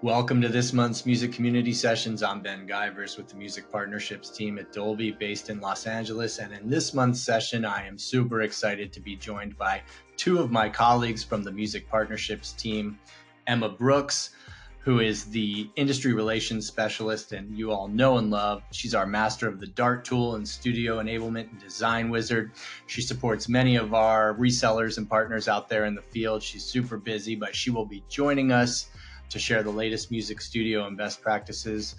Welcome to this month's Music Community Sessions. I'm Ben Guyvers with the Music Partnerships team at Dolby based in Los Angeles. And in this month's session, I am super excited to be joined by two of my colleagues from the Music Partnerships team, Emma Brooks, who is the industry relations specialist and you all know and love. She's our master of the Dart tool and studio enablement and design wizard. She supports many of our resellers and partners out there in the field. She's super busy, but she will be joining us to share the latest music studio and best practices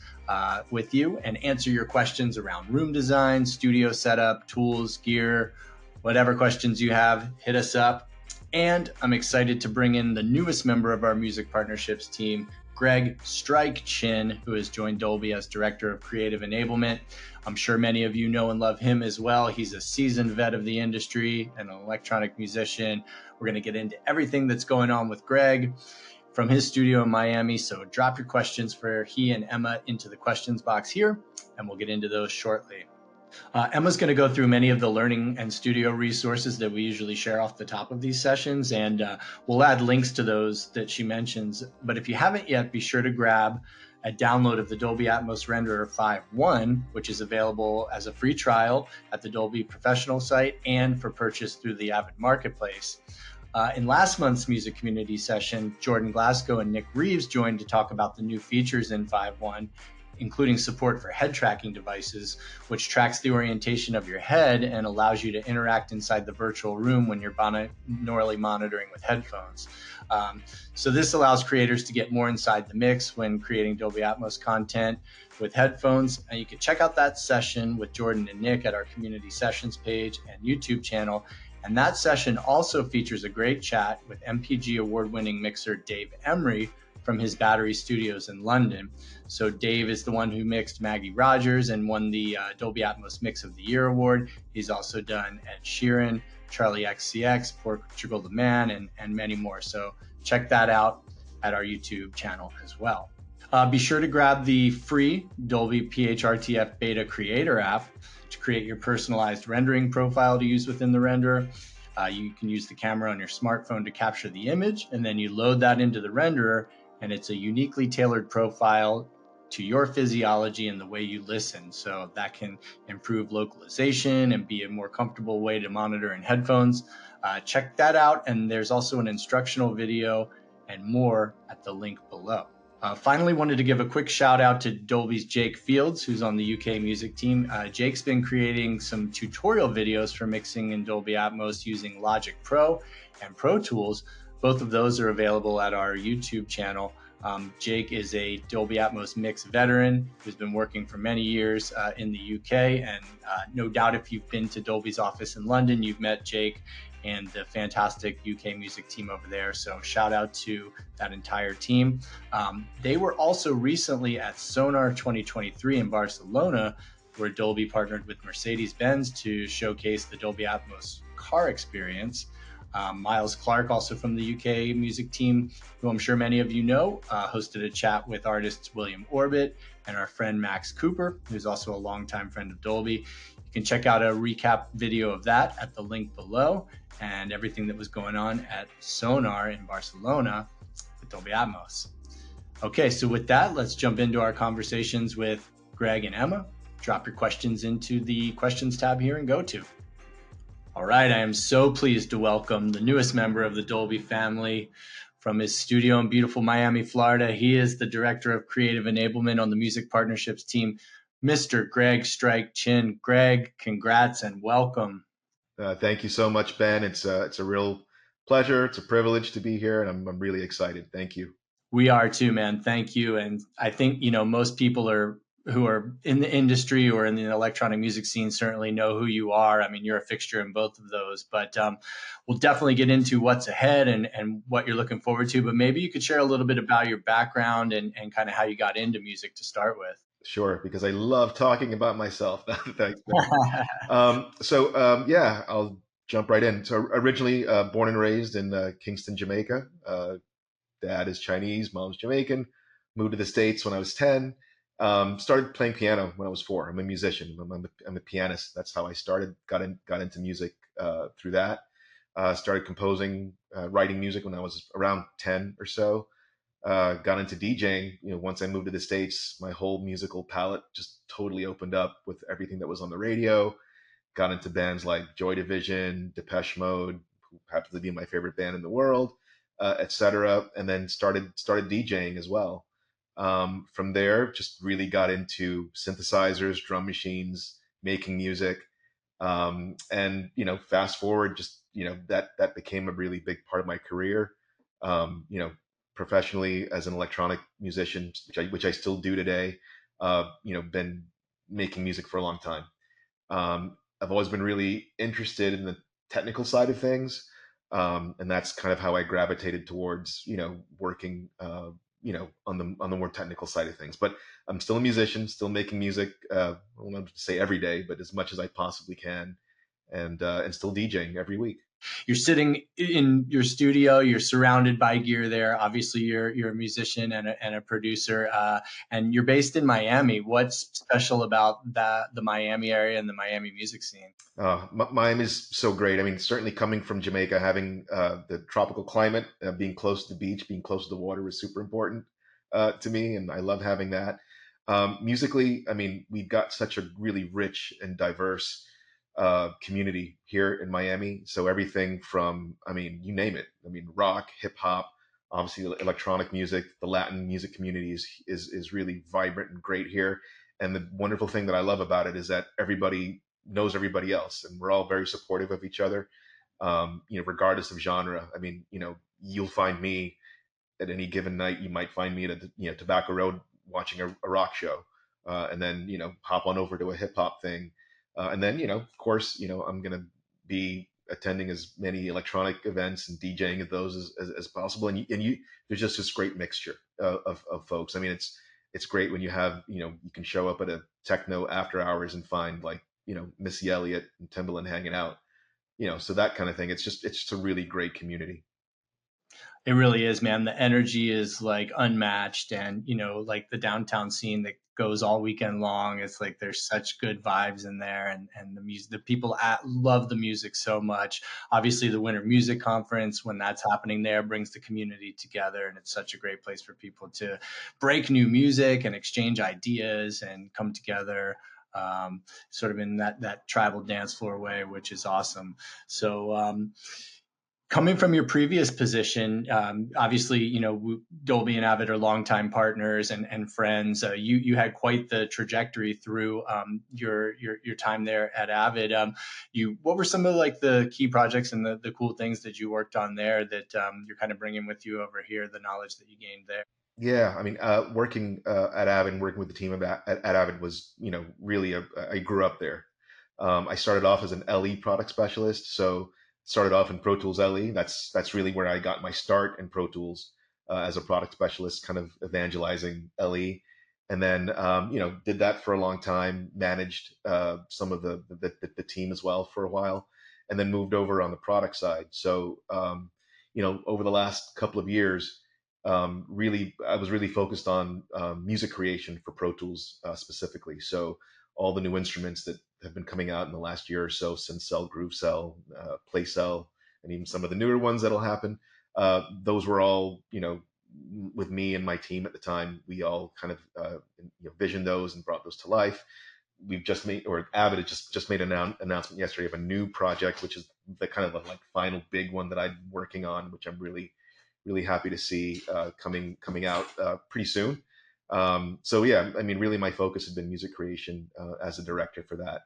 with you and answer your questions around room design, studio setup, tools, gear, whatever questions you have, hit us up. And I'm excited to bring in the newest member of our music partnerships team, Greg Stryke Chin, who has joined Dolby as Director of Creative Enablement. I'm sure many of you know and love him as well. He's a seasoned vet of the industry and an electronic musician. We're going to get into everything that's going on with Greg from his studio in Miami. So drop your questions for he and Emma into the questions box here, and we'll get into those shortly. Emma's going to go through many of the learning and studio resources that we usually share off the top of these sessions, and we'll add links to those that she mentions. But if you haven't yet, be sure to grab a download of the Dolby Atmos Renderer 5.1, which is available as a free trial at the Dolby Professional site and for purchase through the Avid Marketplace. In last month's music community session, Jordan Glasgow and Nick Reeves joined to talk about the new features in 5.1, including support for head tracking devices, which tracks the orientation of your head and allows you to interact inside the virtual room when you're binaurally monitoring with headphones. So this allows creators to get more inside the mix when creating Dolby Atmos content with headphones. And you can check out that session with Jordan and Nick at our community sessions page and YouTube channel. And that session also features a great chat with MPG award-winning mixer Dave Emery from his Battery Studios in London. So Dave is the one who mixed Maggie Rogers and won the Dolby Atmos Mix of the Year award. He's also done Ed Sheeran, Charlie XCX, Portugal the Man, and many more. So check that out at our YouTube channel as well. Be sure to grab the free Dolby PHRTF Beta Creator app to create your personalized rendering profile to use within the renderer. You can use the camera on your smartphone to capture the image, and then you load that into the renderer, and it's a uniquely tailored profile to your physiology and the way you listen. So that can improve localization and be a more comfortable way to monitor in headphones. Check that out, and there's also an instructional video and more at the link below. Finally, wanted to give a quick shout out to Dolby's Jake Fields, who's on the UK music team. Jake's been creating some tutorial videos for mixing in Dolby Atmos using Logic Pro and Pro Tools. Both of those are available at our YouTube channel. Jake is a Dolby Atmos mix veteran who's been working for many years in the UK. And no doubt if you've been to Dolby's office in London, you've met Jake and the fantastic UK music team over there. So shout out to that entire team. They were also recently at Sonar 2023 in Barcelona, where Dolby partnered with Mercedes-Benz to showcase the Dolby Atmos car experience. Miles Clark, also from the UK music team, who I'm sure many of you know, hosted a chat with artists William Orbit and our friend Max Cooper, who's also a longtime friend of Dolby. You can check out a recap video of that at the link below, and everything that was going on at Sonar in Barcelona with Dolby Atmos. Okay, so with that, let's jump into our conversations with Greg and Emma. Drop your questions into the questions tab here and go to. All right, I am so pleased to welcome the newest member of the Dolby family from his studio in beautiful Miami, Florida. He is the Director of Creative Enablement on the Music Partnerships team, Mr. Greg Stryke Chin. Greg, congrats and welcome. Thank you so much, Ben. It's a real pleasure. It's a privilege to be here, and I'm really excited. Thank you. We are too, man. Thank you. And I think, most people who are in the industry or in the electronic music scene certainly know who you are. I mean, you're a fixture in both of those, but we'll definitely get into what's ahead and what you're looking forward to. But maybe you could share a little bit about your background and kind of how you got into music to start with. Sure, because I love talking about myself. Thanks. Yeah, I'll jump right in. So originally born and raised in Kingston, Jamaica. Dad is Chinese, mom's Jamaican. Moved to the States when I was 10. Started playing piano when I was 4. I'm a musician. I'm a pianist. That's how I started. Got into music through that. Started composing, writing music when I was around 10 or so. got into DJing. Once I moved to the States, my whole musical palette just totally opened up with everything that was on the radio. Got into bands like Joy Division, Depeche Mode, who happens to be my favorite band in the world, etc. And then started DJing as well. From there, just really got into synthesizers, drum machines, making music. And fast forward, just that became a really big part of my career. Um, you know, Professionally as an electronic musician, which I still do today. Been making music for a long time. I've always been really interested in the technical side of things, and that's kind of how I gravitated towards working on the more technical side of things. But I'm still a musician, still making music. I don't want to say every day, but as much as I possibly can, and still DJing every week. You're sitting in your studio, you're surrounded by gear there. Obviously, you're a musician and a producer, and you're based in Miami. What's special about the Miami area and the Miami music scene? Miami is so great. I mean, certainly coming from Jamaica, having the tropical climate, being close to the beach, being close to the water was super important to me, and I love having that. Musically, I mean, we've got such a really rich and diverse community here in Miami. So everything from, I mean, you name it. I mean, rock, hip hop, obviously electronic music. The Latin music community is really vibrant and great here. And the wonderful thing that I love about it is that everybody knows everybody else, and we're all very supportive of each other. Regardless of genre. I mean, you'll find me at any given night. You might find me at Tobacco Road watching a rock show, and then hop on over to a hip hop thing, and then of course I'm gonna be attending as many electronic events and DJing at those as possible. And there's just this great mixture of folks. I mean, it's great when you have you can show up at a techno after hours and find like Missy Elliott and Timbaland hanging out. So that kind of thing. It's just a really great community. It really is, man. The energy is like unmatched, and like the downtown scene that goes all weekend long. It's like there's such good vibes in there, and the people love the music so much. Obviously, the Winter Music Conference, when that's happening there, brings the community together, and it's such a great place for people to break new music and exchange ideas and come together. Sort of in that tribal dance floor way, which is awesome. So, coming from your previous position, obviously, Dolby and Avid are longtime partners and friends. You had quite the trajectory through your time there at Avid. What were some of like the key projects and the cool things that you worked on there that you're kind of bringing with you over here, the knowledge that you gained there? Yeah, I mean, working at Avid, working with the team at Avid was, really I grew up there. I started off as an LE product specialist, so started off in Pro Tools LE. That's really where I got my start in Pro Tools as a product specialist, kind of evangelizing LE, and then did that for a long time. Managed some of the team as well for a while, and then moved over on the product side. So over the last couple of years really I was really focused on music creation for Pro Tools specifically. So all the new instruments that have been coming out in the last year or so, Synthcell, Groovecell, Playcell, and even some of the newer ones that'll happen. Those were all, with me and my team at the time, we all kind of visioned those and brought those to life. We've just made, or Avid had just made an announcement yesterday of a new project, which is the kind of like final big one that I'm working on, which I'm really happy to see coming out pretty soon. So yeah, I mean, really, my focus has been music creation as a director for that,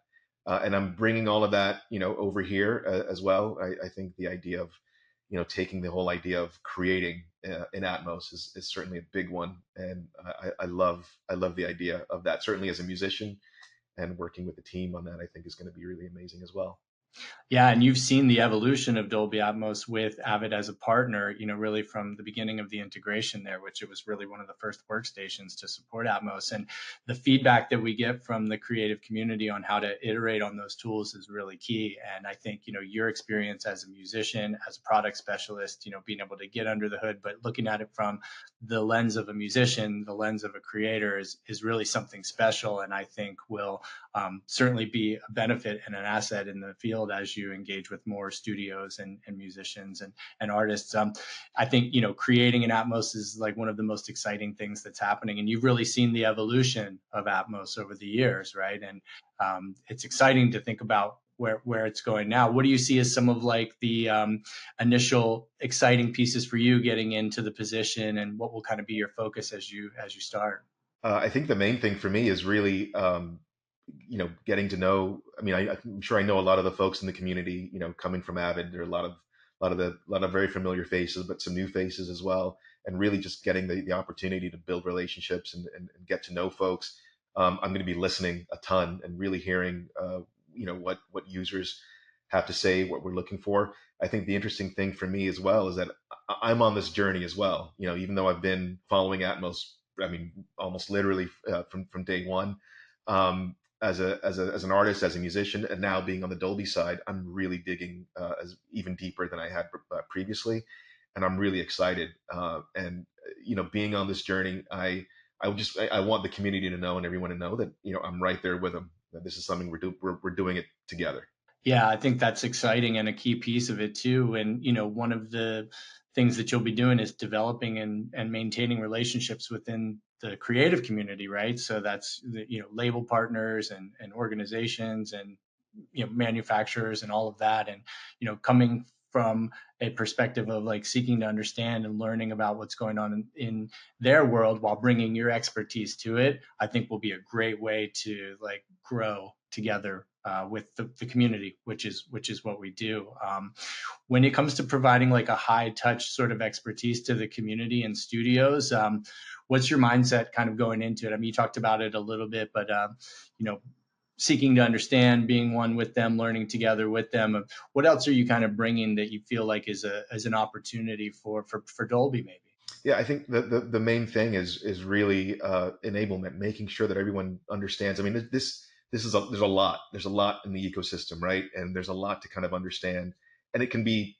and I'm bringing all of that, over here as well. I think the idea of, taking the whole idea of creating in Atmos is certainly a big one, and I love the idea of that. Certainly as a musician and working with the team on that, I think is going to be really amazing as well. Yeah, and you've seen the evolution of Dolby Atmos with Avid as a partner, really from the beginning of the integration there, which it was really one of the first workstations to support Atmos. And the feedback that we get from the creative community on how to iterate on those tools is really key. And I think, your experience as a musician, as a product specialist, being able to get under the hood, but looking at it from the lens of a musician, the lens of a creator is really something special. And I think will certainly be a benefit and an asset in the field as you engage with more studios and musicians and artists. I think, creating an Atmos is like one of the most exciting things that's happening. And you've really seen the evolution of Atmos over the years, right? And it's exciting to think about where it's going now. What do you see as some of like the initial exciting pieces for you getting into the position, and what will kind of be your focus as you start? I think the main thing for me is really, getting to know. I mean, I'm sure I know a lot of the folks in the community. Coming from Avid, there are a lot of very familiar faces, but some new faces as well. And really, just getting the opportunity to build relationships and get to know folks. I'm going to be listening a ton and really hearing, what users have to say, what we're looking for. I think the interesting thing for me as well is that I'm on this journey as well. Even though I've been following Atmos, I mean, almost literally from day one, as an artist, as a musician, and now being on the Dolby side, I'm really digging as even deeper than I had previously, and I'm really excited. And being on this journey, I want the community to know and everyone to know that I'm right there with them. That this is something we're doing it together. Yeah, I think that's exciting and a key piece of it too. And one of the things that you'll be doing is developing and maintaining relationships within the creative community, right? So that's the, label partners and organizations and manufacturers and all of that. And coming from a perspective of like seeking to understand and learning about what's going on in their world while bringing your expertise to it, I think will be a great way to like grow together with the community, which is what we do. When it comes to providing like a high touch sort of expertise to the community and studios, what's your mindset kind of going into it? I mean, you talked about it a little bit, but you know, seeking to understand, being one with them, learning together with them. What else are you kind of bringing that you feel like is an opportunity for Dolby maybe? Yeah, I think the main thing is really enablement, making sure that everyone understands. I mean, this is there's a lot in the ecosystem, right? And there's a lot to kind of understand, and it can be,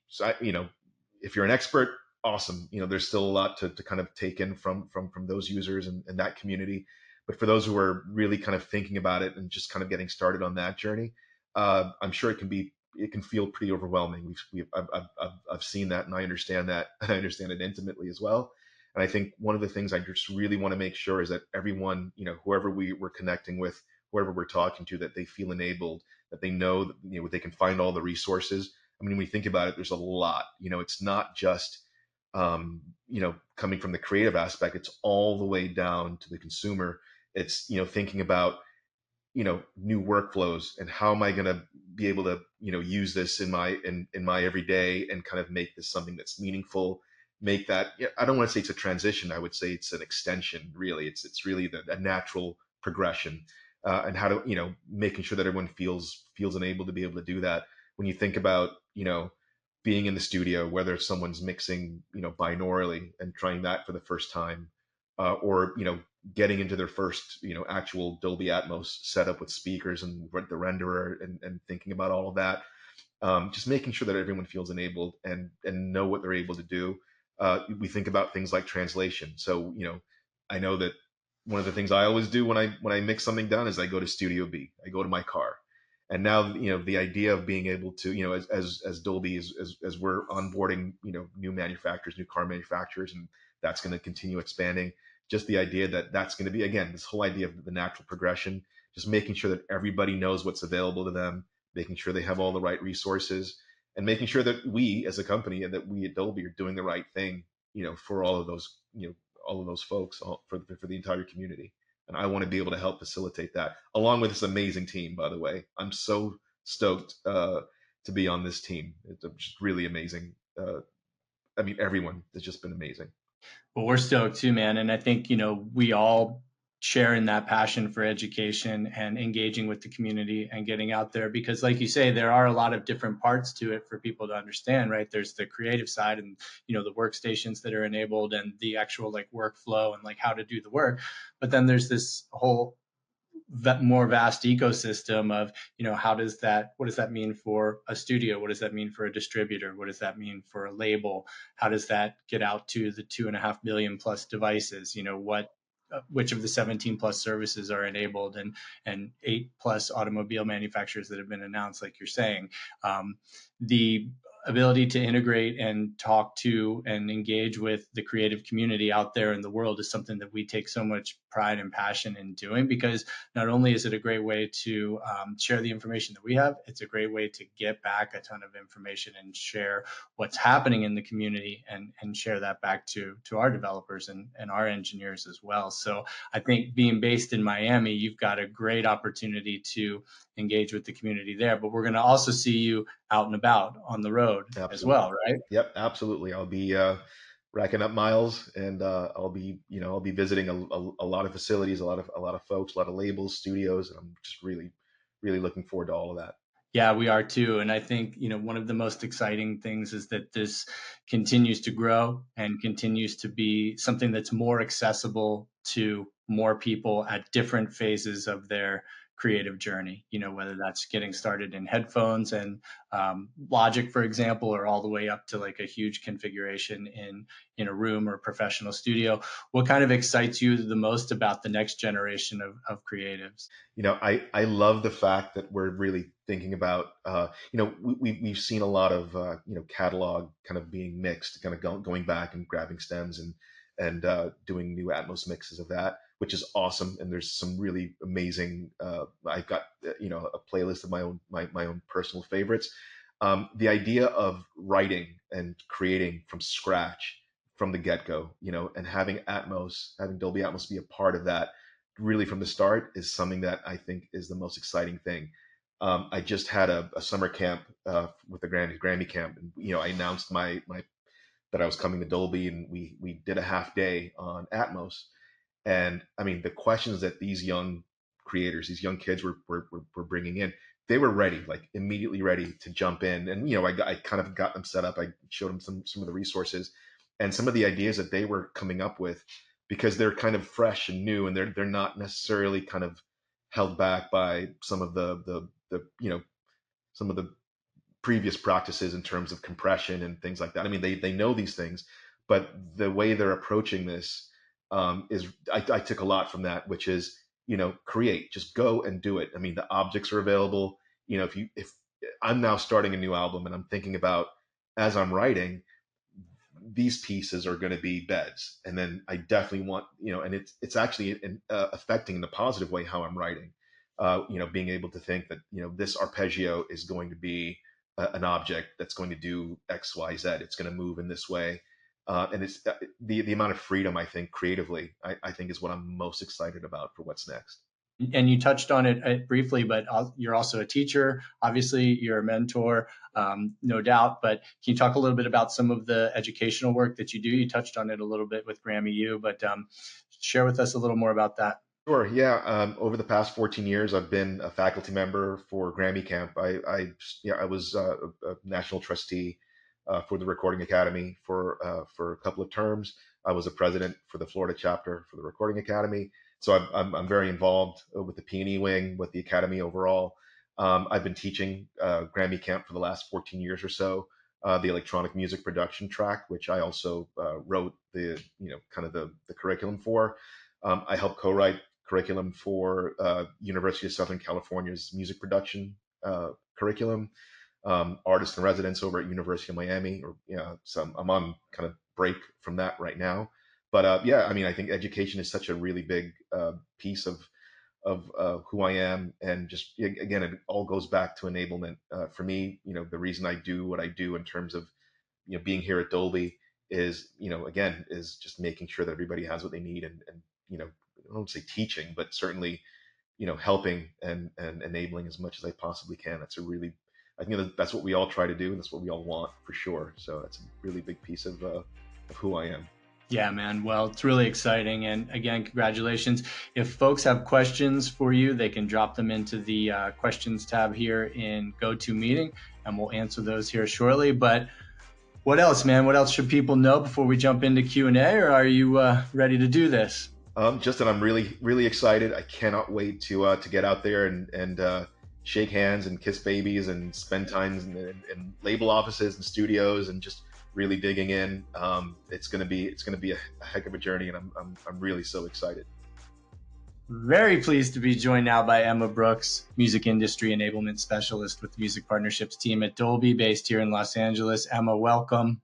if you're an expert, awesome. There's still a lot to kind of take in from those users and that community. But for those who are really kind of thinking about it and just kind of getting started on that journey, I'm sure it can feel pretty overwhelming. I've seen that, and I understand that, and I understand it intimately as well. And I think one of the things I just really want to make sure is that everyone, whoever we're connecting with, whoever we're talking to, that they feel enabled, that they know that they can find all the resources. I mean, when we think about it, there's a lot. It's not just coming from the creative aspect. It's all the way down to the consumer. It's thinking about new workflows and how am I going to be able to use this in my everyday and kind of make this something that's meaningful. Make that, I don't want to say it's a transition. I would say it's an extension. Really, it's really a natural progression, and how to making sure that everyone feels enabled to be able to do that. When you think about being in the studio, whether someone's mixing binaurally and trying that for the first time, or getting into their first actual Dolby Atmos setup with speakers and the renderer, and thinking about all of that, just making sure that everyone feels enabled and know what they're able to do. We think about things like translation. So I know that one of the things I always do when I mix something down is I go to Studio B. I go to my car. And now the idea of being able to as Dolby as we're onboarding new manufacturers, new car manufacturers, and that's going to continue expanding. Just the idea that that's going to be, again, this whole idea of the natural progression, just making sure that everybody knows what's available to them, making sure they have all the right resources, and making sure that we as a company and that we at Dolby are doing the right thing, for all of those folks, for the entire community. And I want to be able to help facilitate that, along with this amazing team. By the way, I'm so stoked to be on this team. It's just really amazing. I mean, everyone has just been amazing. Well, we're stoked too, man. And I think, we all share in that passion for education and engaging with the community and getting out there because, like you say, there are a lot of different parts to it for people to understand, right? There's the creative side and, the workstations that are enabled and the actual like workflow and like how to do the work. But then there's this whole more vast ecosystem of what does that mean for a studio, what does that mean for a distributor, what does that mean for a label, how does that get out to the 2.5 billion plus devices, what which of the 17 plus services are enabled, and 8 plus automobile manufacturers that have been announced, like you're saying. The ability to integrate and talk to and engage with the creative community out there in the world is something that we take so much pride and passion in doing, because not only is it a great way to share the information that we have, it's a great way to get back a ton of information and share what's happening in the community, and share that back to our developers and our engineers as well. So I think being based in Miami, you've got a great opportunity to engage with the community there, but we're going to also see you out and about on the road as Absolutely. well, right? Yep, absolutely. I'll be racking up miles, and I'll be visiting a lot of facilities, a lot of folks, a lot of labels, studios, and I'm just really looking forward to all of that. Yeah, we are too. And I think, one of the most exciting things is that this continues to grow and continues to be something that's more accessible to more people at different phases of their creative journey, whether that's getting started in headphones and Logic, for example, or all the way up to like a huge configuration in a room or professional studio. What kind of excites you the most about the next generation of creatives? I love the fact that we're really thinking about, we've seen a lot of, catalog kind of being mixed, kind of going back and grabbing stems and doing new Atmos mixes of that, which is awesome. And there's some really amazing, I've got, a playlist of my own personal favorites. The idea of writing and creating from scratch from the get-go, and having Dolby Atmos be a part of that really from the start is something that I think is the most exciting thing. I just had a summer camp with the Grammy camp, and I announced my that I was coming to Dolby, and we did a half day on Atmos. And I mean, the questions that these young creators, these young kids were bringing in, they were ready, like immediately ready to jump in. And I kind of got them set up. I showed them some of the resources and some of the ideas that they were coming up with, because they're kind of fresh and new, and they're not necessarily kind of held back by some of the some of the previous practices in terms of compression and things like that. I mean, they know these things, but the way they're approaching this is I took a lot from that, which is create, just go and do it. I mean, the objects are available. If I'm now starting a new album and I'm thinking about, as I'm writing, these pieces are going to be beds, and then I definitely want, and it's actually affecting in a positive way how I'm writing. Being able to think that this arpeggio is going to be an object that's going to do X, Y, Z. It's going to move in this way, and it's the amount of freedom, I think, creatively, I think is what I'm most excited about for what's next. And you touched on it briefly, but you're also a teacher. Obviously, you're a mentor, no doubt. But can you talk a little bit about some of the educational work that you do? You touched on it a little bit with Grammy U, but share with us a little more about that. Sure. Yeah. Over the past 14 years, I've been a faculty member for Grammy Camp. I was a national trustee for the Recording Academy for a couple of terms. I was a president for the Florida chapter for the Recording Academy. So I'm very involved with the P&E wing, with the Academy overall. I've been teaching Grammy Camp for the last 14 years or so, the electronic music production track, which I also wrote the kind of the curriculum for. I helped co-write curriculum for University of Southern California's music production curriculum, artist in residence over at University of Miami. So I'm on kind of break from that right now. But yeah, I mean, I think education is such a really big piece of who I am, and just again, it all goes back to enablement. For me, the reason I do what I do in terms of being here at Dolby is again is just making sure that everybody has what they need, and I don't say teaching, but certainly helping and enabling as much as I possibly can. I think that's what we all try to do, and that's what we all want for sure. So that's a really big piece of who I am. Yeah, man. Well, it's really exciting. And again, congratulations. If folks have questions for you, they can drop them into the questions tab here in GoToMeeting, and we'll answer those here shortly. But what else, man? What else should people know before we jump into Q&A, or are you ready to do this? Just that I'm really excited. I cannot wait to get out there and shake hands and kiss babies and spend time in label offices and studios and just really digging in. It's gonna be a heck of a journey, and I'm really so excited. Very pleased to be joined now by Emma Brooks, Music Industry Enablement Specialist with the Music Partnerships team at Dolby, based here in Los Angeles. Emma, welcome.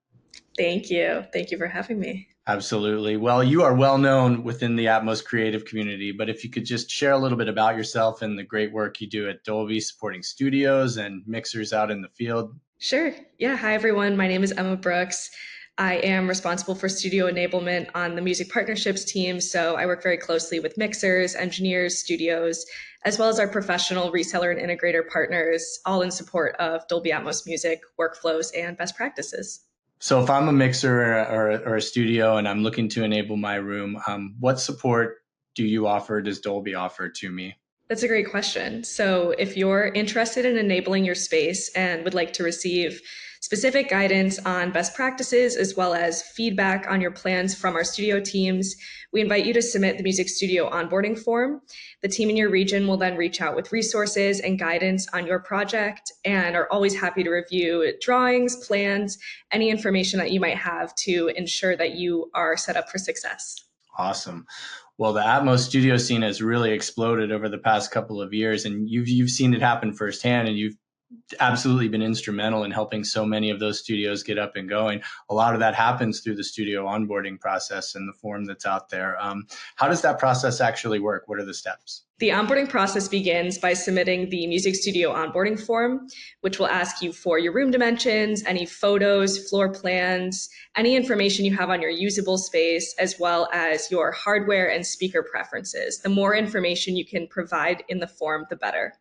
Thank you. Thank you for having me. Absolutely. Well, you are well known within the Atmos creative community, but if you could just share a little bit about yourself and the great work you do at Dolby, supporting studios and mixers out in the field. Sure. Yeah. Hi, everyone. My name is Emma Brooks. I am responsible for studio enablement on the music partnerships team. So I work very closely with mixers, engineers, studios, as well as our professional reseller and integrator partners, all in support of Dolby Atmos music, workflows, and best practices. So if I'm a mixer or a studio and I'm looking to enable my room, what support do you offer, does Dolby offer to me? That's a great question. So if you're interested in enabling your space and would like to receive specific guidance on best practices as well as feedback on your plans from our studio teams, we invite you to submit the music studio onboarding form. The team in your region will then reach out with resources and guidance on your project and are always happy to review drawings, plans, any information that you might have to ensure that you are set up for success. Awesome. Well, the Atmos studio scene has really exploded over the past couple of years, and you've seen it happen firsthand, and you've absolutely been instrumental in helping so many of those studios get up and going. A lot of that happens through the studio onboarding process and the form that's out there. How does that process actually work? What are the steps? The onboarding process begins by submitting the Music Studio onboarding form, which will ask you for your room dimensions, any photos, floor plans, any information you have on your usable space, as well as your hardware and speaker preferences. The more information you can provide in the form, the better.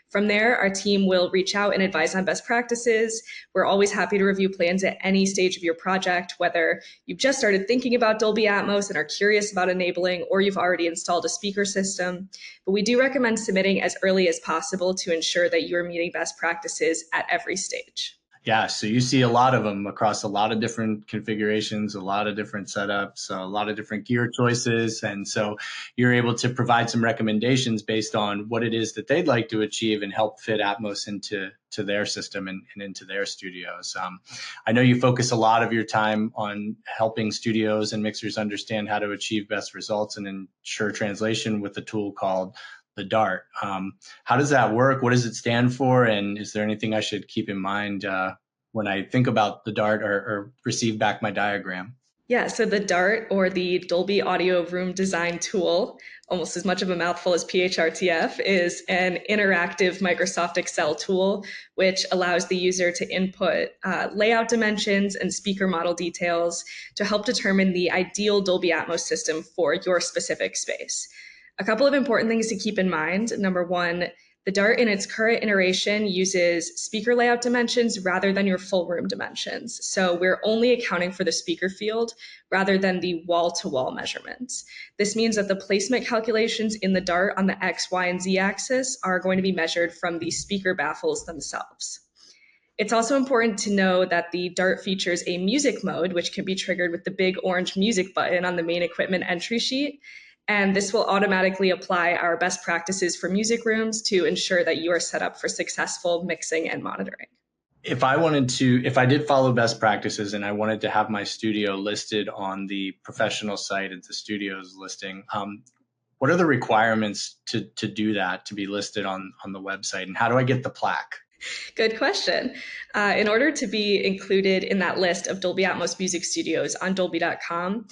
From there, our team will reach out and advise on best practices. We're always happy to review plans at any stage of your project, whether you've just started thinking about Dolby Atmos and are curious about enabling, or you've already installed a speaker system. But we do recommend submitting as early as possible to ensure that you're meeting best practices at every stage. Yeah, so you see a lot of them across a lot of different configurations, a lot of different setups, a lot of different gear choices. And so you're able to provide some recommendations based on what it is that they'd like to achieve and help fit Atmos into their system and into their studios. I know you focus a lot of your time on helping studios and mixers understand how to achieve best results and ensure translation with a tool called the DART. How does that work? What does it stand for? And is there anything I should keep in mind when I think about the DART or receive back my diagram? Yeah, so the DART, or the Dolby Audio Room Design Tool, almost as much of a mouthful as PHRTF, is an interactive Microsoft Excel tool which allows the user to input layout dimensions and speaker model details to help determine the ideal Dolby Atmos system for your specific space. A couple of important things to keep in mind. Number one, the DART in its current iteration uses speaker layout dimensions rather than your full room dimensions. So we're only accounting for the speaker field rather than the wall-to-wall measurements. This means that the placement calculations in the DART on the X, Y, and Z axis are going to be measured from the speaker baffles themselves. It's also important to know that the DART features a music mode, which can be triggered with the big orange music button on the main equipment entry sheet. And this will automatically apply our best practices for music rooms to ensure that you are set up for successful mixing and monitoring. If I did follow best practices and I wanted to have my studio listed on the professional site at the studio's listing, what are the requirements to do that, to be listed on the website? And how do I get the plaque? Good question. In order to be included in that list of Dolby Atmos music studios on Dolby.com,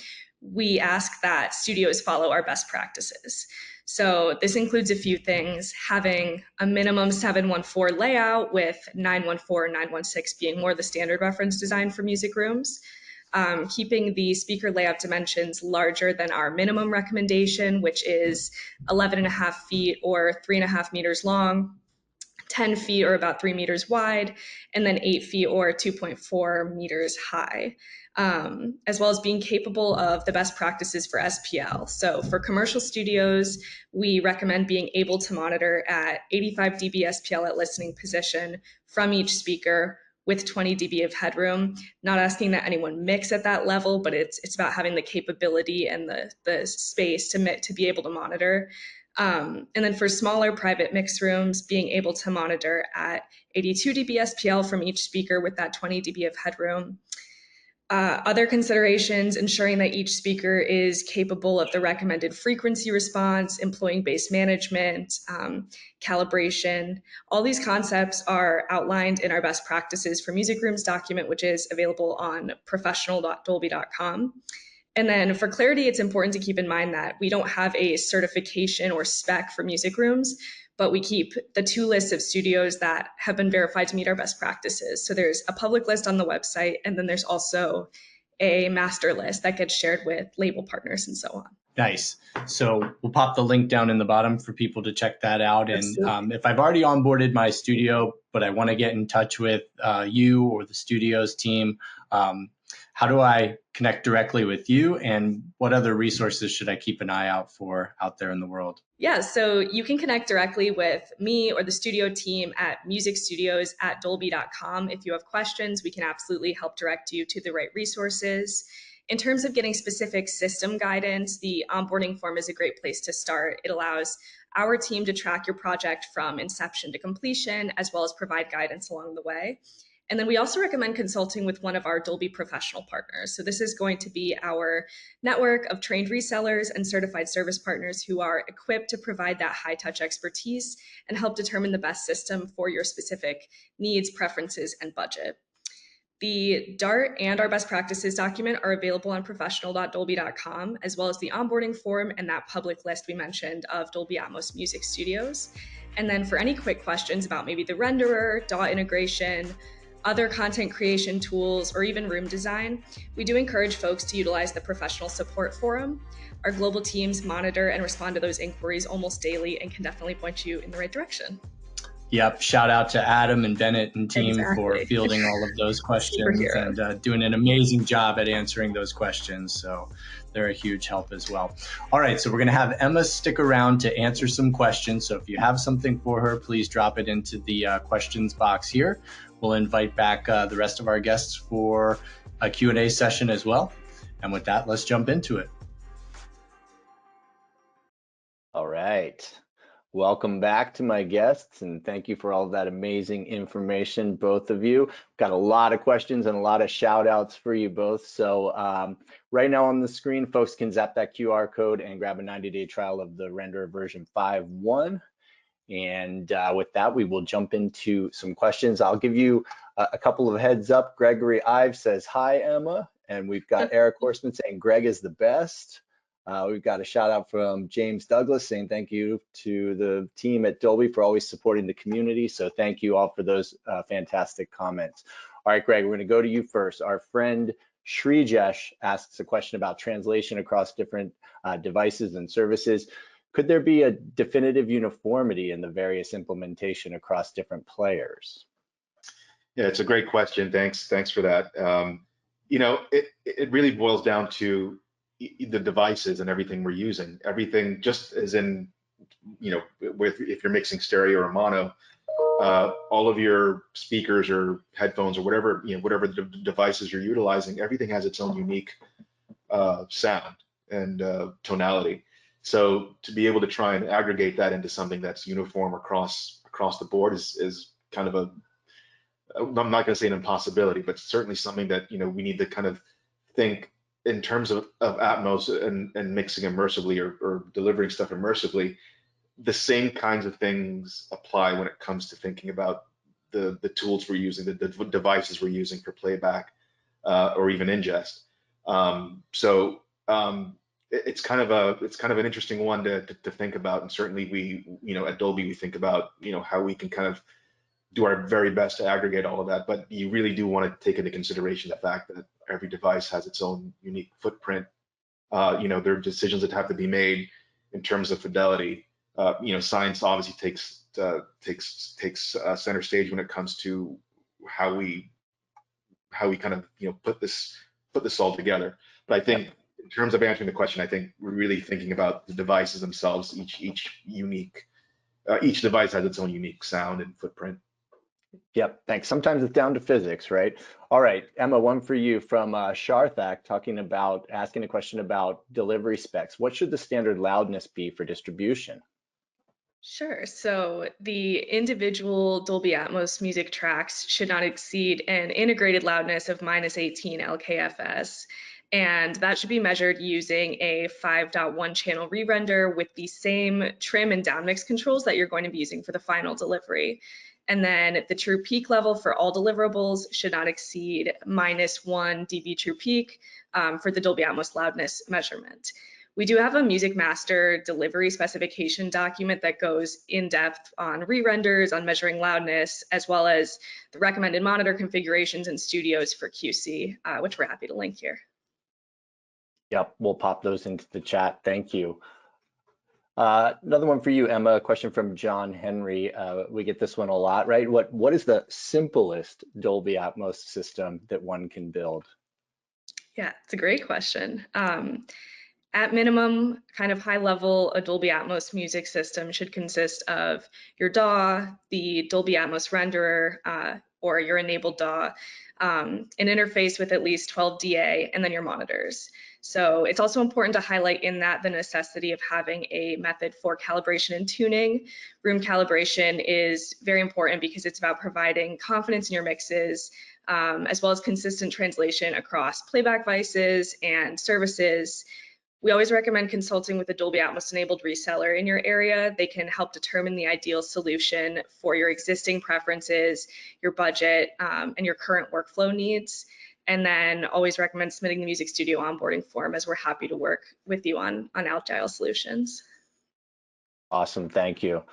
we ask that studios follow our best practices. So this includes a few things: having a minimum 714 layout, with 914 and 916 being more the standard reference design for music rooms. Keeping the speaker layout dimensions larger than our minimum recommendation, which is 11.5 feet or 3.5 meters long, 10 feet or about 3 meters wide, and then 8 feet or 2.4 meters high, as well as being capable of the best practices for SPL. So for commercial studios, we recommend being able to monitor at 85 dB SPL at listening position from each speaker with 20 dB of headroom. Not asking that anyone mix at that level, but it's about having the capability and the space to be able to monitor. And then for smaller private mix rooms, being able to monitor at 82 dB SPL from each speaker with that 20 dB of headroom. Other considerations, ensuring that each speaker is capable of the recommended frequency response, employee based management, calibration. All these concepts are outlined in our best practices for music rooms document, which is available on professional.dolby.com. And then for clarity, it's important to keep in mind that we don't have a certification or spec for music rooms, but we keep the 2 lists of studios that have been verified to meet our best practices. So there's a public list on the website, and then there's also a master list that gets shared with label partners and so on. Nice. So we'll pop the link down in the bottom for people to check that out. And if I've already onboarded my studio, but I want to get in touch with you or the studio's team, how do I connect directly with you, and what other resources should I keep an eye out for out there in the world? Yeah, so you can connect directly with me or the studio team at musicstudios@dolby.com. If you have questions, we can absolutely help direct you to the right resources. In terms of getting specific system guidance, the onboarding form is a great place to start. It allows our team to track your project from inception to completion, as well as provide guidance along the way. And then we also recommend consulting with one of our Dolby professional partners. So this is going to be our network of trained resellers and certified service partners who are equipped to provide that high touch expertise and help determine the best system for your specific needs, preferences, and budget. The DART and our best practices document are available on professional.dolby.com, as well as the onboarding form and that public list we mentioned of Dolby Atmos music studios. And then for any quick questions about maybe the renderer, DAW integration, other content creation tools, or even room design, we do encourage folks to utilize the professional support forum. Our global teams monitor and respond to those inquiries almost daily and can definitely point you in the right direction. Yep. Shout out to Adam and Bennett and team for fielding all of those questions and doing an amazing job at answering those questions. So they're a huge help as well. All right. So we're going to have Emma stick around to answer some questions. So if you have something for her, please drop it into the questions box here. We'll invite back the rest of our guests for a Q&A session as well. And with that, let's jump into it. All right. Welcome back to my guests, and thank you for all of that amazing information, both of you. Got a lot of questions and a lot of shout outs for you both. So right now on the screen, folks can zap that QR code and grab a 90-day trial of the renderer version 5.1. And with that, we will jump into some questions. I'll give you a couple of heads up. Gregory Ives says, hi, Emma. And we've got Eric Horseman saying, Greg is the best. We've got a shout out from James Douglas saying thank you to the team at Dolby for always supporting the community. So thank you all for those fantastic comments. All right, Greg, we're going to go to you first. Our friend Shrijesh asks a question about translation across different devices and services. Could there be a definitive uniformity in the various implementation across different players? Yeah, it's a great question. Thanks for that. You know, it really boils down to the devices and everything we're using. Everything, just as in, you know, if you're mixing stereo or mono, all of your speakers or headphones or whatever, you know, whatever the devices you're utilizing, everything has its own unique sound and tonality. So to be able to try and aggregate that into something that's uniform across the board is kind of I'm not going to say an impossibility, but certainly something that, you know, we need to kind of think in terms of Atmos and mixing immersively or delivering stuff immersively. The same kinds of things apply when it comes to thinking about the tools we're using, the devices we're using for playback or even ingest. It's kind of an interesting one to think about, and certainly we, you know, at Dolby we think about, you know, how we can kind of do our very best to aggregate all of that, but you really do want to take into consideration the fact that every device has its own unique footprint. You know, there are decisions that have to be made in terms of fidelity. You know, science obviously takes center stage when it comes to how we kind of, you know, put this all together. But I think in terms of answering the question, I think we're really thinking about the devices themselves. Each device has its own unique sound and footprint. Yep, thanks. Sometimes it's down to physics, right? All right, Emma, one for you from Sharthak asking a question about delivery specs. What should the standard loudness be for distribution? Sure. So the individual Dolby Atmos music tracks should not exceed an integrated loudness of -18 LKFS. And that should be measured using a 5.1 channel re-render with the same trim and downmix controls that you're going to be using for the final delivery. And then the true peak level for all deliverables should not exceed -1 dB true peak for the Dolby Atmos loudness measurement. We do have a music master delivery specification document that goes in depth on re-renders, on measuring loudness, as well as the recommended monitor configurations and studios for QC, which we're happy to link here. Yep, we'll pop those into the chat. Thank you. Another one for you, Emma, a question from John Henry. We get this one a lot, right? What is the simplest Dolby Atmos system that one can build? Yeah, it's a great question. At minimum, kind of high level, a Dolby Atmos music system should consist of your DAW, the Dolby Atmos renderer, or your enabled DAW, an interface with at least 12 DA, and then your monitors. So it's also important to highlight in that the necessity of having a method for calibration and tuning. Room calibration is very important because it's about providing confidence in your mixes, as well as consistent translation across playback devices and services. We always recommend consulting with a Dolby Atmos enabled reseller in your area. They can help determine the ideal solution for your existing preferences, your budget, and your current workflow needs. And then always recommend submitting the music studio onboarding form, as we're happy to work with you on agile solutions. Awesome, thank you.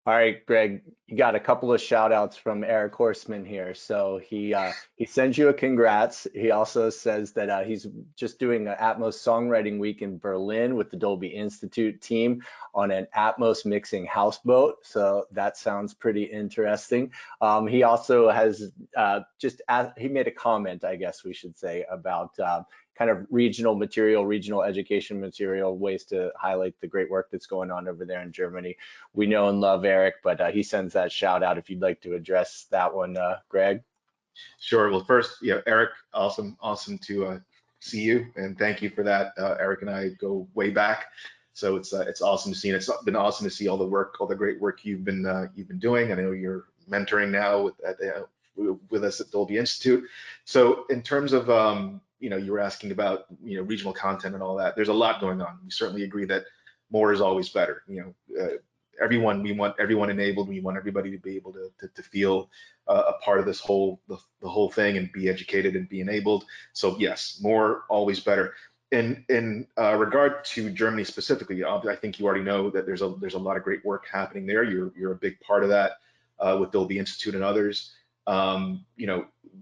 All right, Greg, you got a couple of shout outs from Eric Horseman here. So he sends you a congrats. He also says that he's just doing an Atmos songwriting week in Berlin with the Dolby Institute team on an Atmos mixing houseboat. So that sounds pretty interesting. He also has he made a comment, I guess we should say, about kind of regional material, regional education material, ways to highlight the great work that's going on over there in Germany. We know and love Eric, but he sends that shout out if you'd like to address that one, Greg. Sure. Well, first, Eric, awesome to see you, and thank you for that. Eric and I go way back, so it's awesome to see, and it's been awesome to see all the great work you've been doing. I know you're mentoring now with us at Dolby Institute. So in terms of you were asking about regional content and all that. There's a lot going on. We certainly agree that more is always better. We want everyone enabled. We want everybody to be able to feel a part of this the whole thing and be educated and be enabled. So yes, more always better. In regard to Germany specifically, I think you already know that there's a lot of great work happening there. You're a big part of that with Dolby Institute and others.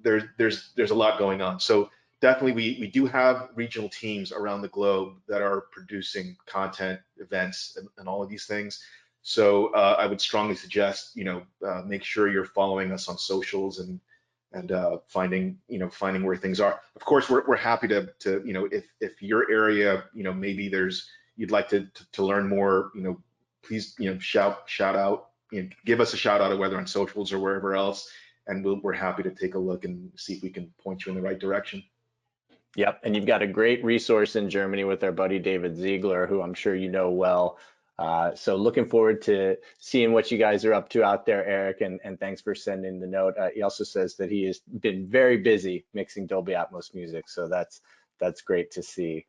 There's a lot going on. So definitely we do have regional teams around the globe that are producing content, events, and all of these things. So I would strongly suggest make sure you're following us on socials and finding where things are. Of course, we're happy to if your area maybe you'd like to learn more, please shout out, give us a shout out, whether on socials or wherever else, and we're happy to take a look and see if we can point you in the right direction. Yep, and you've got a great resource in Germany with our buddy David Ziegler, who I'm sure you know well. So looking forward to seeing what you guys are up to out there, Eric, and thanks for sending the note. He also says that he has been very busy mixing Dolby Atmos music, so that's great to see.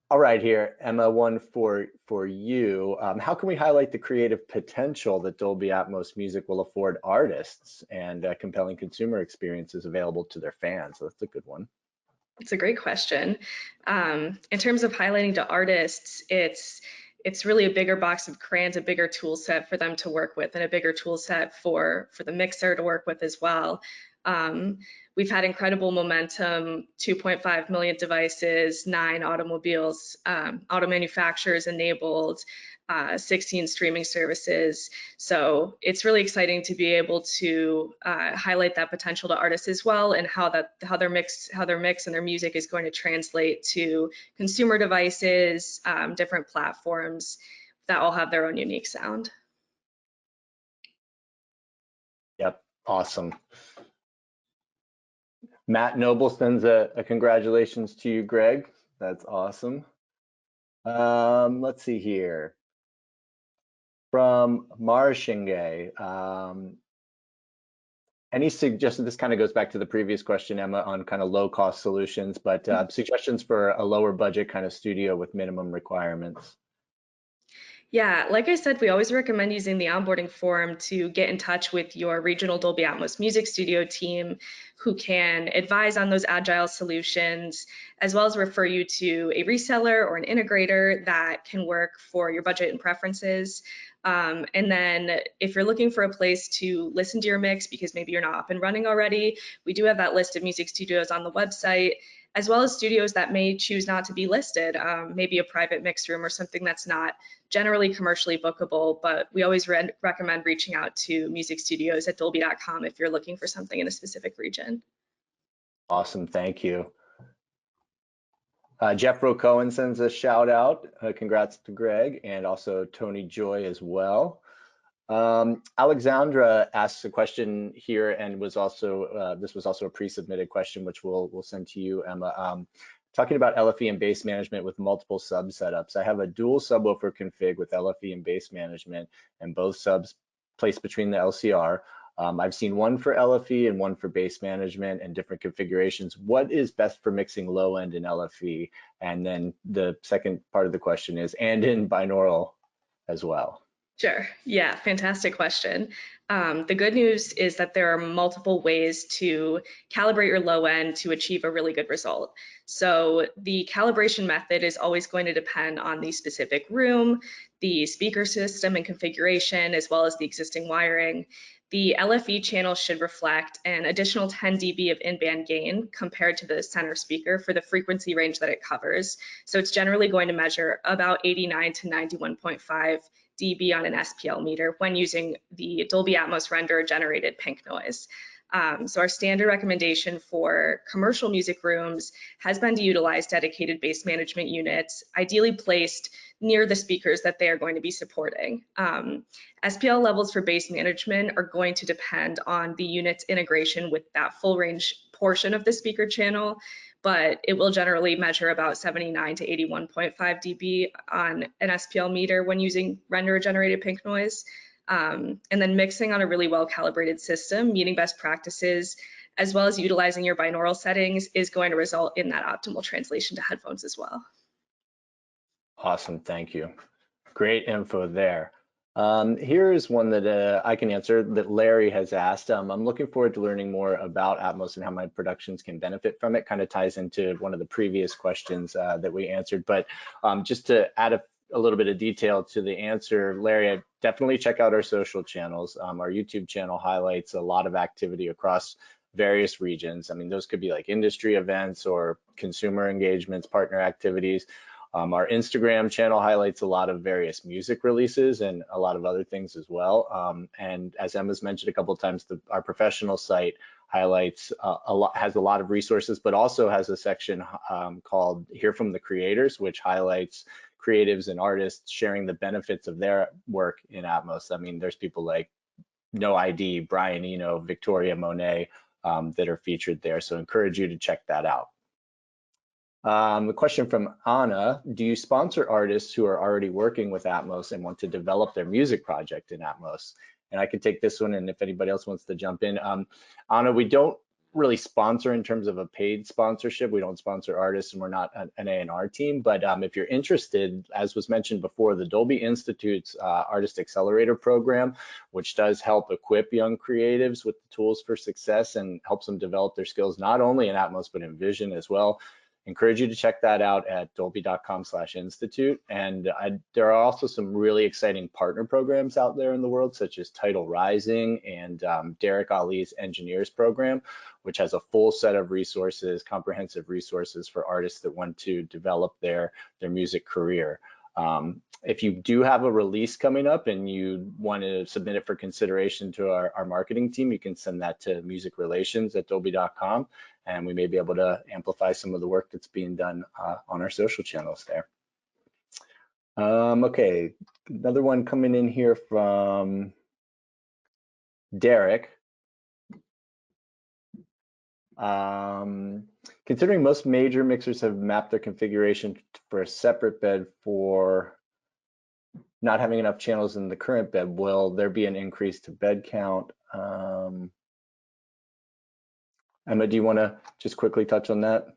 All right, here, Emma, one for you. How can we highlight the creative potential that Dolby Atmos music will afford artists and compelling consumer experiences available to their fans? So that's a good one. It's a great question. In terms of highlighting to artists, it's really a bigger box of crayons, a bigger tool set for them to work with, and a bigger tool set for the mixer to work with as well. We've had incredible momentum, 2.5 million devices, 9 automobiles, auto manufacturers enabled, 16 streaming services. So it's really exciting to be able to highlight that potential to artists as well, and how their mix and their music is going to translate to consumer devices, different platforms that all have their own unique sound. Yep, awesome. Matt Noble sends a congratulations to you, Greg. That's awesome. Let's see here. From Marshinge, any suggestions? This kind of goes back to the previous question, Emma, on kind of low cost solutions, but suggestions for a lower budget kind of studio with minimum requirements. Yeah, like I said, we always recommend using the onboarding form to get in touch with your regional Dolby Atmos music studio team who can advise on those agile solutions, as well as refer you to a reseller or an integrator that can work for your budget and preferences. And then if you're looking for a place to listen to your mix because maybe you're not up and running already, we do have that list of music studios on the website, as well as studios that may choose not to be listed, maybe a private mix room or something that's not generally commercially bookable, but we always recommend reaching out to music studios at dolby.com if you're looking for something in a specific region. Awesome, thank you. Jeffro Cohen sends a shout out. Congrats to Greg and also Tony Joy as well. Alexandra asks a question here and was also this was also a pre-submitted question, which we'll send to you, Emma. Talking about LFE and bass management with multiple sub setups. I have a dual subwoofer config with LFE and bass management and both subs placed between the LCR. I've seen one for LFE and one for bass management and different configurations. What is best for mixing low end in LFE? And then the second part of the question is, and in binaural as well. Sure. Yeah, fantastic question. The good news is that there are multiple ways to calibrate your low end to achieve a really good result. So the calibration method is always going to depend on the specific room, the speaker system and configuration, as well as the existing wiring. The LFE channel should reflect an additional 10 dB of in-band gain compared to the center speaker for the frequency range that it covers. So it's generally going to measure about 89 to 91.5 dB on an SPL meter when using the Dolby Atmos renderer generated pink noise. So our standard recommendation for commercial music rooms has been to utilize dedicated bass management units, ideally placed near the speakers that they are going to be supporting. SPL levels for bass management are going to depend on the unit's integration with that full range portion of the speaker channel, but it will generally measure about 79 to 81.5 dB on an SPL meter when using renderer generated pink noise. And then mixing on a really well calibrated system, meeting best practices, as well as utilizing your binaural settings is going to result in that optimal translation to headphones as well. Awesome, thank you. Great info there. Here's one that I can answer that Larry has asked. I'm looking forward to learning more about Atmos and how my productions can benefit from it. Kind of ties into one of the previous questions that we answered, but just to add a little bit of detail to the answer, Larry, I definitely check out our social channels. Our YouTube channel highlights a lot of activity across various regions. I mean, those could be like industry events or consumer engagements, partner activities. Our Instagram channel highlights a lot of various music releases and a lot of other things as well. And as Emma's mentioned a couple of times, our professional site highlights has a lot of resources, but also has a section called Hear from the Creators, which highlights creatives and artists sharing the benefits of their work in Atmos. I mean, there's people like No ID, Brian Eno, Victoria Monet that are featured there. So I encourage you to check that out. A question from Anna, do you sponsor artists who are already working with Atmos and want to develop their music project in Atmos? And I can take this one, and if anybody else wants to jump in. Anna, we don't really sponsor in terms of a paid sponsorship. We don't sponsor artists, and we're not an A&R team. But if you're interested, as was mentioned before, the Dolby Institute's Artist Accelerator program, which does help equip young creatives with the tools for success and helps them develop their skills, not only in Atmos, but in Vision as well. Encourage you to check that out at dolby.com/institute. And there are also some really exciting partner programs out there in the world, such as Tidal Rising and Derek Ali's Engineers Program, which has a full set of resources, comprehensive resources for artists that want to develop their music career. If you do have a release coming up and you want to submit it for consideration to our marketing team, you can send that to musicrelations@dolby.com, and we may be able to amplify some of the work that's being done on our social channels there. Okay, another one coming in here from Derek. Considering most major mixers have mapped their configuration for a separate bed for not having enough channels in the current bed, will there be an increase to bed count? Emma, do you want to just quickly touch on that?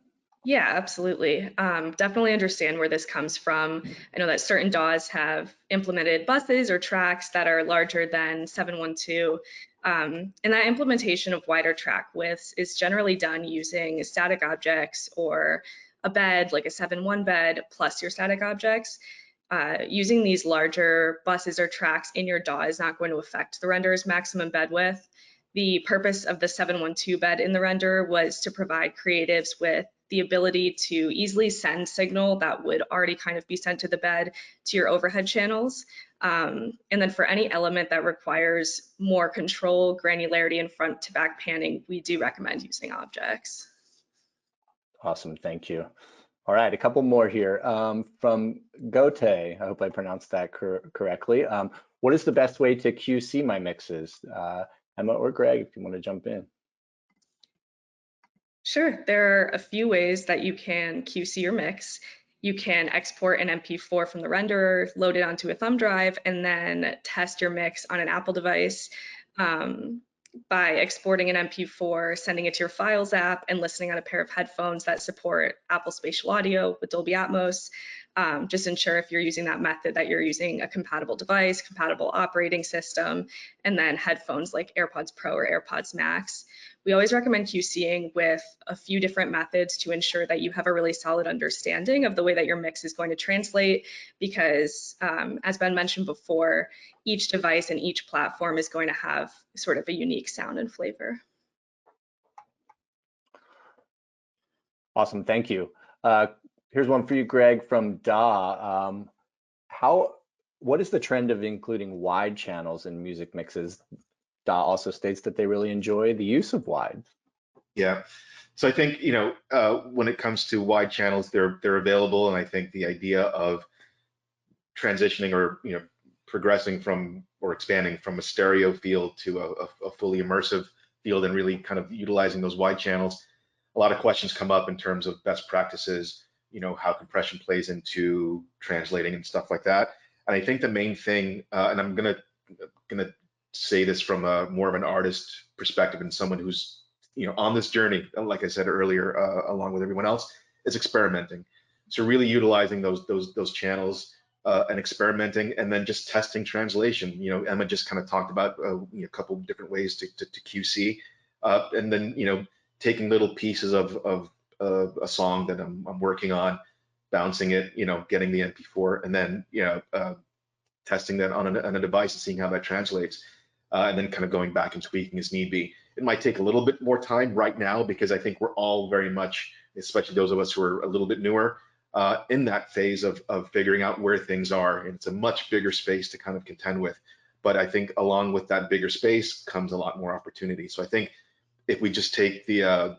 Yeah, absolutely. Definitely understand where this comes from. I know that certain DAWs have implemented buses or tracks that are larger than 712. And that implementation of wider track widths is generally done using static objects or a bed, like a 7.1 bed, plus your static objects. Using these larger buses or tracks in your DAW is not going to affect the renderer's maximum bed width. The purpose of the 712 bed in the render was to provide creatives with the ability to easily send signal that would already kind of be sent to the bed to your overhead channels. And then for any element that requires more control, granularity, and front to back panning, we do recommend using objects. Awesome, thank you. All right, a couple more here. From Gote, I hope I pronounced that correctly. What is the best way to QC my mixes? Emma or Greg, if you want to jump in. Sure, there are a few ways that you can QC your mix. You can export an MP4 from the renderer, load it onto a thumb drive, and then test your mix on an Apple device by exporting an MP4, sending it to your Files app, and listening on a pair of headphones that support Apple Spatial Audio with Dolby Atmos. Just ensure if you're using that method that you're using a compatible device, compatible operating system, and then headphones like AirPods Pro or AirPods Max. We always recommend QCing with a few different methods to ensure that you have a really solid understanding of the way that your mix is going to translate, because as Ben mentioned before, each device and each platform is going to have sort of a unique sound and flavor. Awesome, thank you. Here's one for you, Greg, from Da. What is the trend of including wide channels in music mixes? Da also states that they really enjoy the use of wide. Yeah, so I think, you know, when it comes to wide channels, they're available, and I think the idea of transitioning or, you know, progressing from or expanding from a stereo field to a fully immersive field and really kind of utilizing those wide channels, a lot of questions come up in terms of best practices, you know, how compression plays into translating and stuff like that. And I think the main thing, and I'm gonna say this from a more of an artist perspective and someone who's, you know, on this journey, like I said earlier, along with everyone else, is experimenting. So really utilizing those channels and experimenting, and then just testing translation. You know, Emma just kind of talked about a couple of different ways to QC, and then, you know, taking little pieces of a song that I'm working on, bouncing it, you know, getting the MP4, and then, you know, testing that on a device and seeing how that translates. And then kind of going back and tweaking as need be. It might take a little bit more time right now, because I think we're all very much, especially those of us who are a little bit newer, in that phase of figuring out where things are. And it's a much bigger space to kind of contend with. But I think along with that bigger space comes a lot more opportunity. So I think if we just take the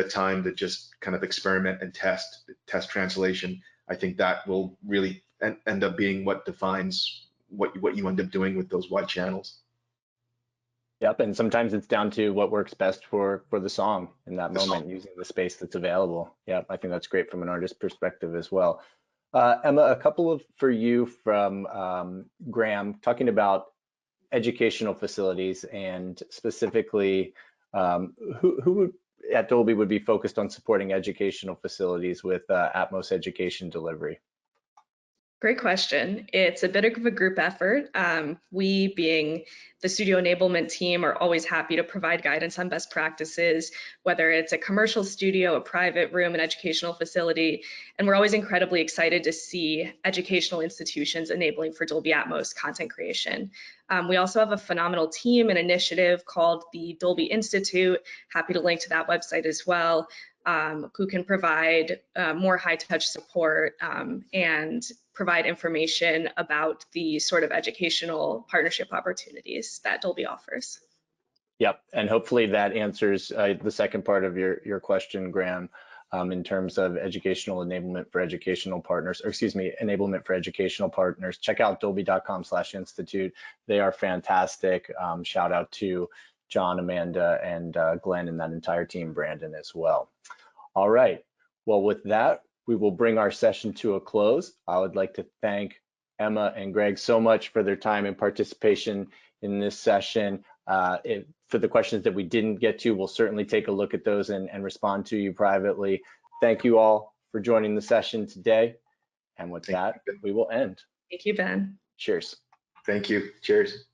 time to just kind of experiment and test translation, I think that will really end up being what defines what you end up doing with those wide channels. Yep, and sometimes it's down to what works best for the song in that moment, using the space that's available. Yep, I think that's great from an artist perspective as well. Emma, a couple for you from Graham, talking about educational facilities, and specifically who at Dolby would be focused on supporting educational facilities with Atmos education delivery? Great question. It's a bit of a group effort. We, being the studio enablement team, are always happy to provide guidance on best practices, whether it's a commercial studio, a private room, an educational facility. And we're always incredibly excited to see educational institutions enabling for Dolby Atmos content creation. We also have a phenomenal team and initiative called the Dolby Institute. Happy to link to that website as well. Who can provide more high-touch support and provide information about the sort of educational partnership opportunities that Dolby offers. Yep, and hopefully that answers the second part of your question, Graham, in terms of educational enablement for educational partners, or excuse me, enablement for educational partners. Check out dolby.com/institute. They are fantastic. Shout out to John, Amanda, and Glenn, and that entire team, Brandon as well. All right, well, with that, we will bring our session to a close. I would like to thank Emma, and Greg so much for their time and participation in this session. For the questions that we didn't get to, we'll certainly take a look at those and respond to you privately. Thank you all for joining the session today. And with that, we will end. Thank you, Ben. Cheers. Thank you. Cheers.